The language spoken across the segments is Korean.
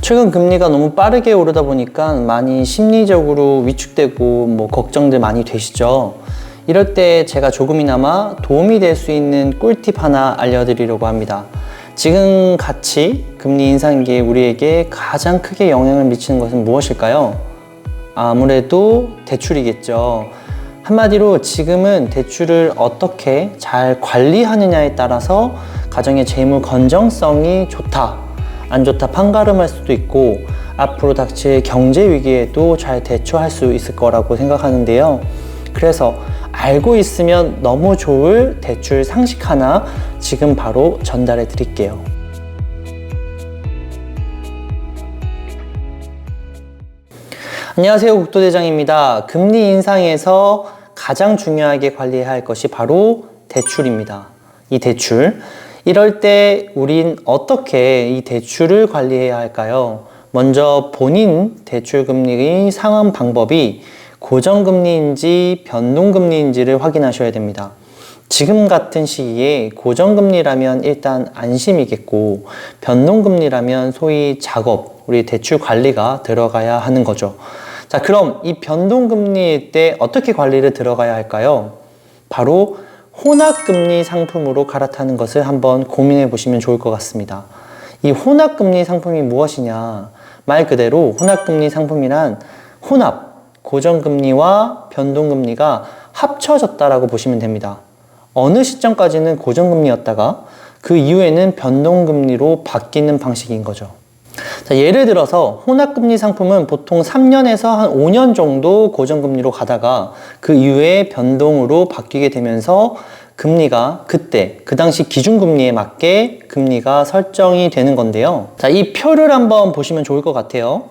최근 금리가 너무 빠르게 오르다 보니까 많이 심리적으로 위축되고 걱정들 많이 되시죠? 이럴 때 제가 조금이나마 도움이 될 수 있는 꿀팁 하나 알려드리려고 합니다. 지금 같이 금리 인상기에 우리에게 가장 크게 영향을 미치는 것은 무엇일까요? 아무래도 대출이겠죠. 한마디로 지금은 대출을 어떻게 잘 관리하느냐에 따라서 가정의 재무 건전성이 좋다, 안 좋다 판가름할 수도 있고 앞으로 닥칠 경제 위기에도 잘 대처할 수 있을 거라고 생각하는데요. 그래서 알고 있으면 너무 좋을 대출 상식 하나 지금 바로 전달해 드릴게요. 안녕하세요, 국토대장입니다. 금리 인상에서 가장 중요하게 관리해야 할 것이 바로 대출입니다. 이 대출, 이럴 때 우린 어떻게 이 대출을 관리해야 할까요? 먼저 본인 대출 금리 상환 방법이 고정금리인지 변동금리인지를 확인하셔야 됩니다. 지금 같은 시기에 고정금리라면 일단 안심이겠고 변동금리라면 소위 작업, 우리 대출 관리가 들어가야 하는 거죠. 자, 그럼 이 변동금리일 때 어떻게 관리를 들어가야 할까요? 바로 혼합금리 상품으로 갈아타는 것을 한번 고민해 보시면 좋을 것 같습니다. 이 혼합금리 상품이 무엇이냐? 말 그대로 혼합금리 상품이란 혼합, 고정금리와 변동금리가 합쳐졌다라고 보시면 됩니다. 어느 시점까지는 고정금리였다가 그 이후에는 변동금리로 바뀌는 방식인 거죠. 자, 예를 들어서 혼합금리 상품은 보통 3년에서 한 5년 정도 고정금리로 가다가 그 이후에 변동으로 바뀌게 되면서 금리가 그때 그 당시 기준금리에 맞게 금리가 설정이 되는 건데요. 자, 이 표를 한번 보시면 좋을 것 같아요.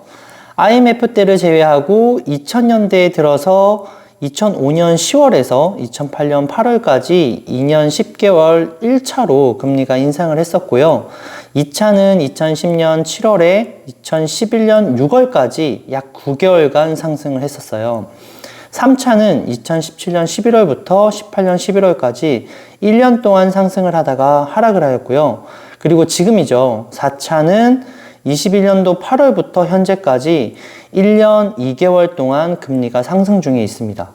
IMF 때를 제외하고 2000년대에 들어서 2005년 10월에서 2008년 8월까지 2년 10개월 1차로 금리가 인상을 했었고요. 2차는 2010년 7월에 2011년 6월까지 약 9개월간 상승을 했었어요. 3차는 2017년 11월부터 18년 11월까지 1년 동안 상승을 하다가 하락을 하였고요. 그리고 지금이죠. 4차는 21년도 8월부터 현재까지 1년 2개월 동안 금리가 상승 중에 있습니다.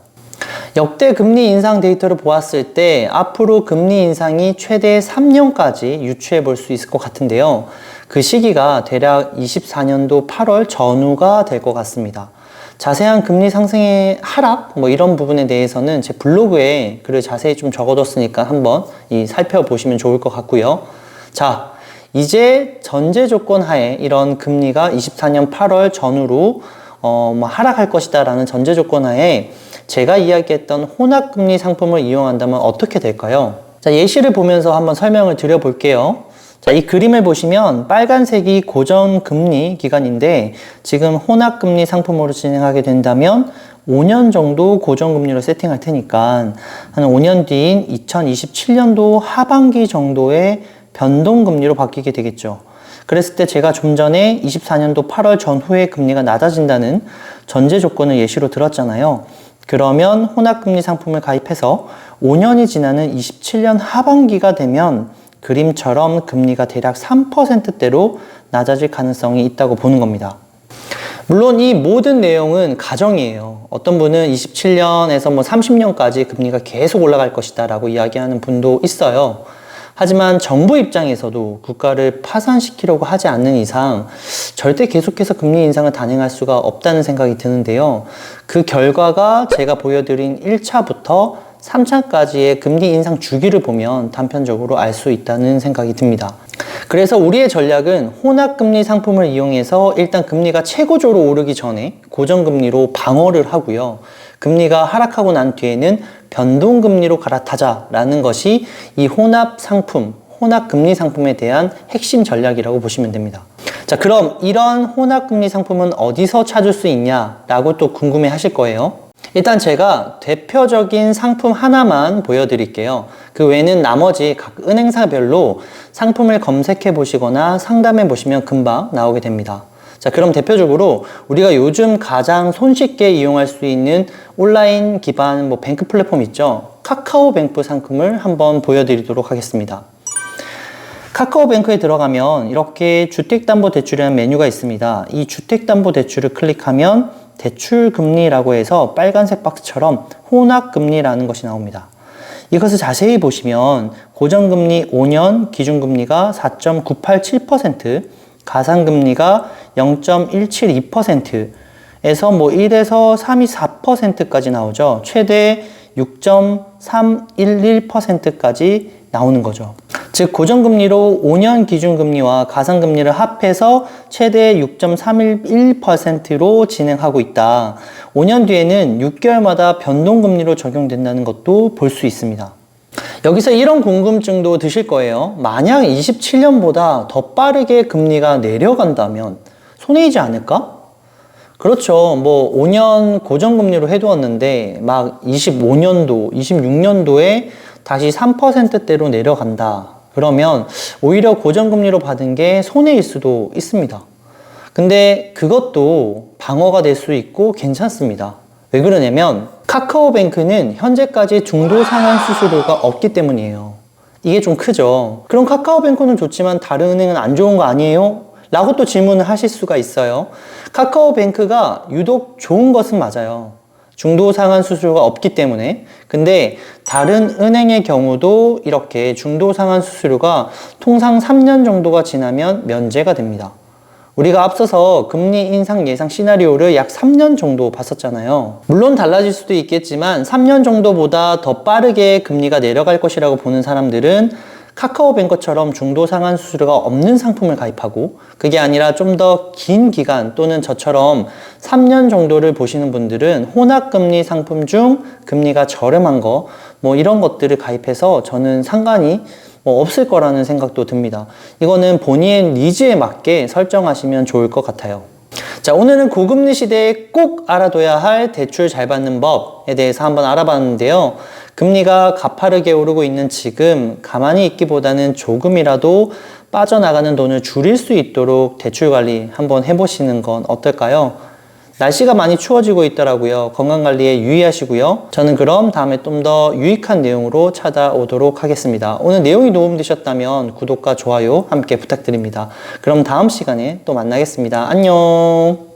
역대 금리 인상 데이터를 보았을 때 앞으로 금리 인상이 최대 3년까지 유추해 볼 수 있을 것 같은데요. 그 시기가 대략 24년도 8월 전후가 될 것 같습니다. 자세한 금리 상승의 하락 이런 부분에 대해서는 제 블로그에 글을 자세히 좀 적어뒀으니까 한번 살펴보시면 좋을 것 같고요. 자, 이제 전제 조건 하에 이런 금리가 24년 8월 전후로 하락할 것이다 라는 전제 조건 하에 제가 이야기했던 혼합금리 상품을 이용한다면 어떻게 될까요? 자, 예시를 보면서 한번 설명을 드려볼게요. 자, 이 그림을 보시면 빨간색이 고정금리 기간인데 지금 혼합금리 상품으로 진행하게 된다면 5년 정도 고정금리로 세팅할 테니까 한 5년 뒤인 2027년도 하반기 정도에 변동금리로 바뀌게 되겠죠. 그랬을 때 제가 좀 전에 24년도 8월 전후에 금리가 낮아진다는 전제 조건을 예시로 들었잖아요. 그러면 혼합금리 상품을 가입해서 5년이 지나는 27년 하반기가 되면 그림처럼 금리가 대략 3%대로 낮아질 가능성이 있다고 보는 겁니다. 물론 이 모든 내용은 가정이에요. 어떤 분은 27년에서 30년까지 금리가 계속 올라갈 것이다 라고 이야기하는 분도 있어요. 하지만 정부 입장에서도 국가를 파산시키려고 하지 않는 이상 절대 계속해서 금리 인상을 단행할 수가 없다는 생각이 드는데요. 그 결과가 제가 보여드린 1차부터 3차까지의 금리 인상 주기를 보면 단편적으로 알 수 있다는 생각이 듭니다. 그래서 우리의 전략은 혼합금리 상품을 이용해서 일단 금리가 최고조로 오르기 전에 고정금리로 방어를 하고요. 금리가 하락하고 난 뒤에는 변동금리로 갈아타자라는 것이 이 혼합금리 상품에 대한 핵심 전략이라고 보시면 됩니다. 자, 그럼 이런 혼합금리 상품은 어디서 찾을 수 있냐라고 또 궁금해 하실 거예요. 일단 제가 대표적인 상품 하나만 보여드릴게요. 그 외에는 나머지 각 은행사별로 상품을 검색해 보시거나 상담해 보시면 금방 나오게 됩니다. 자, 그럼 대표적으로 우리가 요즘 가장 손쉽게 이용할 수 있는 온라인 기반 뱅크 플랫폼 있죠? 카카오뱅크 상품을 한번 보여드리도록 하겠습니다. 카카오뱅크에 들어가면 이렇게 주택담보대출이라는 메뉴가 있습니다. 이 주택담보대출을 클릭하면 대출금리라고 해서 빨간색 박스처럼 혼합금리라는 것이 나옵니다. 이것을 자세히 보시면 고정금리 5년 기준금리가 4.987%, 가상금리가 0.172%에서 1에서 3이 4%까지 나오죠. 최대 6.311%까지 나오는 거죠. 즉 고정금리로 5년 기준금리와 가상금리를 합해서 최대 6.311%로 진행하고 있다. 5년 뒤에는 6개월마다 변동금리로 적용된다는 것도 볼 수 있습니다. 여기서 이런 궁금증도 드실 거예요. 만약 27년보다 더 빠르게 금리가 내려간다면 손해이지 않을까? 그렇죠. 5년 고정금리로 해두었는데 막 25년도, 26년도에 다시 3%대로 내려간다. 그러면 오히려 고정금리로 받은 게 손해일 수도 있습니다. 근데 그것도 방어가 될 수 있고 괜찮습니다. 왜 그러냐면 카카오뱅크는 현재까지 중도상환 수수료가 없기 때문이에요. 이게 좀 크죠. 그럼 카카오뱅크는 좋지만 다른 은행은 안 좋은 거 아니에요? 라고 또 질문을 하실 수가 있어요. 카카오뱅크가 유독 좋은 것은 맞아요. 중도상환 수수료가 없기 때문에. 근데 다른 은행의 경우도 이렇게 중도상환 수수료가 통상 3년 정도가 지나면 면제가 됩니다. 우리가 앞서서 금리 인상 예상 시나리오를 약 3년 정도 봤었잖아요. 물론 달라질 수도 있겠지만 3년 정도보다 더 빠르게 금리가 내려갈 것이라고 보는 사람들은 카카오뱅크처럼 중도상환 수수료가 없는 상품을 가입하고, 그게 아니라 좀 더 긴 기간 또는 저처럼 3년 정도를 보시는 분들은 혼합금리 상품 중 금리가 저렴한 거 이런 것들을 가입해서 저는 상관이 없을 거라는 생각도 듭니다. 이거는 본인의 니즈에 맞게 설정하시면 좋을 것 같아요. 자, 오늘은 고금리 시대에 꼭 알아둬야 할 대출 잘 받는 법에 대해서 한번 알아봤는데요. 금리가 가파르게 오르고 있는 지금 가만히 있기보다는 조금이라도 빠져나가는 돈을 줄일 수 있도록 대출 관리 한번 해보시는 건 어떨까요? 날씨가 많이 추워지고 있더라고요. 건강관리에 유의하시고요. 저는 그럼 다음에 좀 더 유익한 내용으로 찾아오도록 하겠습니다. 오늘 내용이 도움되셨다면 구독과 좋아요 함께 부탁드립니다. 그럼 다음 시간에 또 만나겠습니다. 안녕.